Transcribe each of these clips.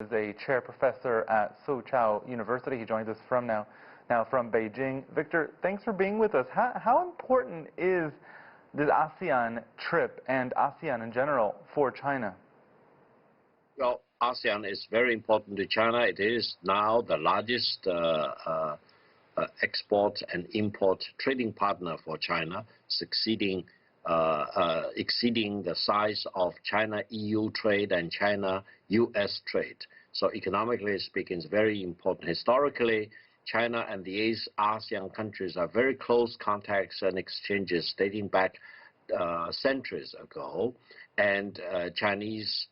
is a chair professor at Soochow University. He joins us now from Beijing. Victor, thanks for being with us. How important is this ASEAN trip and ASEAN in general for China? Well, ASEAN is very important to China. It is now the largest export and import trading partner for China, exceeding the size of China-EU trade and China-US trade. So economically speaking, it's very important. Historically, China and the ASEAN countries are very close contacts and exchanges dating back centuries ago. And Chinese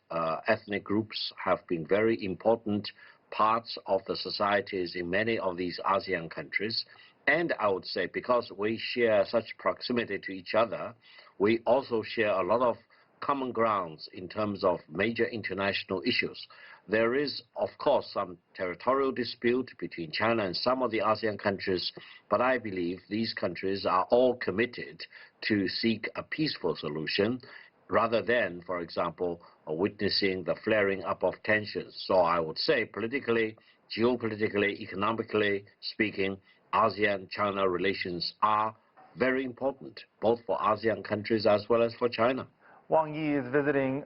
ethnic groups have been very important parts of the societies in many of these ASEAN countries. And I would say because we share such proximity to each other, we also share a lot of common grounds in terms of major international issues. There is, of course, some territorial dispute between China and some of the ASEAN countries, but I believe these countries are all committed to seek a peaceful solution rather than, for example, witnessing the flaring up of tensions. So I would say politically, geopolitically, economically speaking, ASEAN-China relations are very important, both for ASEAN countries as well as for China. Wang Yi is visiting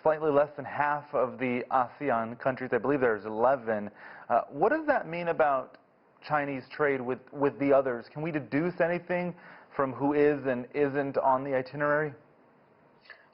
slightly less than half of the ASEAN countries. I believe there's 11. What does that mean about Chinese trade with the others? Can we deduce anything from who is and isn't on the itinerary?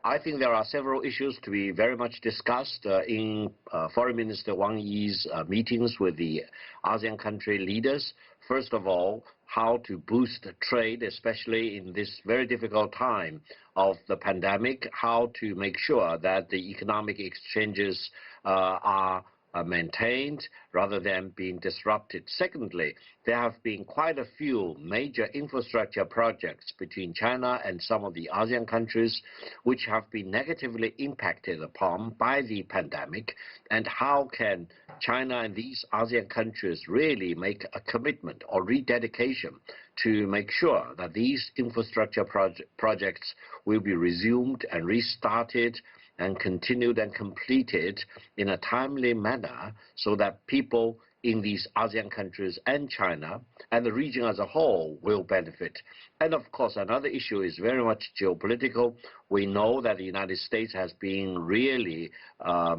I think there are several issues to be very much discussed in Foreign Minister Wang Yi's meetings with the ASEAN country leaders. First of all, how to boost trade, especially in this very difficult time of the pandemic, how to make sure that the economic exchanges are maintained rather than being disrupted. Secondly, there have been quite a few major infrastructure projects between China and some of the ASEAN countries which have been negatively impacted upon by the pandemic, and how can China and these ASEAN countries really make a commitment or rededication to make sure that these infrastructure projects will be resumed and restarted and continued and completed in a timely manner so that people in these ASEAN countries and China and the region as a whole will benefit. And of course, another issue is very much geopolitical. We know that the United States has been really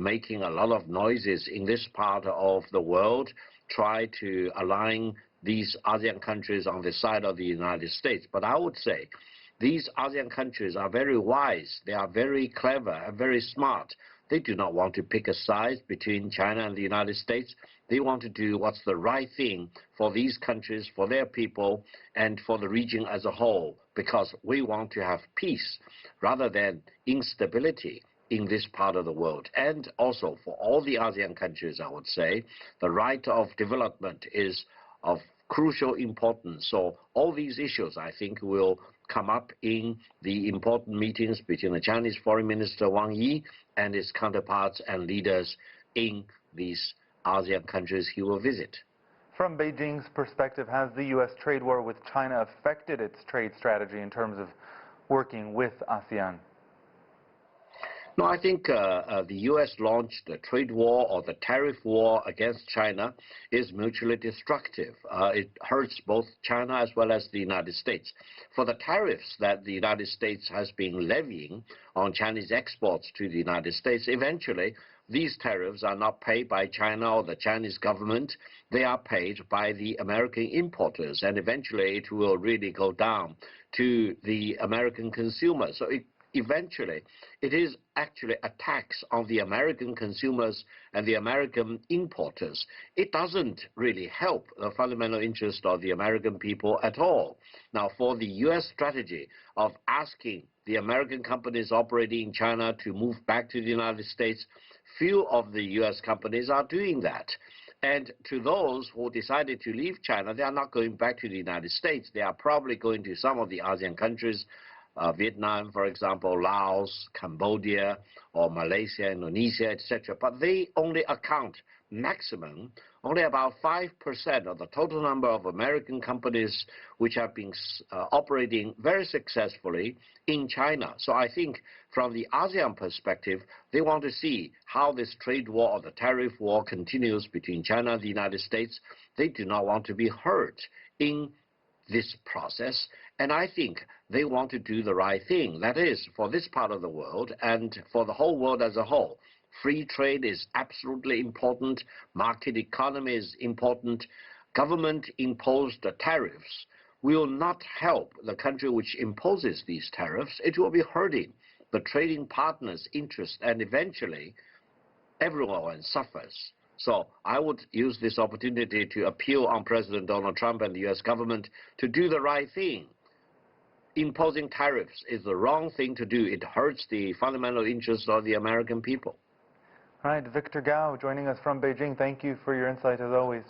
making a lot of noises in this part of the world, try to align these ASEAN countries on the side of the United States. But I would say these ASEAN countries are very wise, they are very clever and very smart. They do not want to pick a side between China and the United States. They want to do what's the right thing for these countries, for their people, and for the region as a whole, because we want to have peace rather than instability in this part of the world. And also for all the ASEAN countries, I would say, the right of development is of crucial importance. So all these issues, I think, will come up in the important meetings between the Chinese Foreign Minister Wang Yi and his counterparts and leaders in these ASEAN countries he will visit. From Beijing's perspective, has the U.S. trade war with China affected its trade strategy in terms of working with ASEAN? No, I think the U.S. launched the trade war or the tariff war against China is mutually destructive. It hurts both China as well as the United States. For the tariffs that the United States has been levying on Chinese exports to the United States, eventually these tariffs are not paid by China or the Chinese government. They are paid by the American importers, and eventually it will really go down to the American consumer. So eventually, it is actually a tax on the American consumers and the American importers. It doesn't really help the fundamental interest of the American people at all. Now, for the U.S. strategy of asking the American companies operating in China to move back to the United States, few of the U.S. companies are doing that. And to those who decided to leave China, they are not going back to the United States. They are probably going to some of the ASEAN countries, Vietnam, for example, Laos, Cambodia, or Malaysia, Indonesia, etc. But they only account maximum only about 5% of the total number of American companies which have been operating very successfully in China. So I think from the ASEAN perspective, they want to see how this trade war or the tariff war continues between China and the United States. They do not want to be hurt in this process, and I think they want to do the right thing. That is, for this part of the world and for the whole world as a whole. Free trade is absolutely important. Market economy is important. Government-imposed tariffs will not help the country which imposes these tariffs. It will be hurting the trading partners' interest, and eventually everyone suffers. So I would use this opportunity to appeal on President Donald Trump and the U.S. government to do the right thing. Imposing tariffs is the wrong thing to do. It hurts the fundamental interests of the American people. All right, Victor Gao joining us from Beijing. Thank you for your insight as always.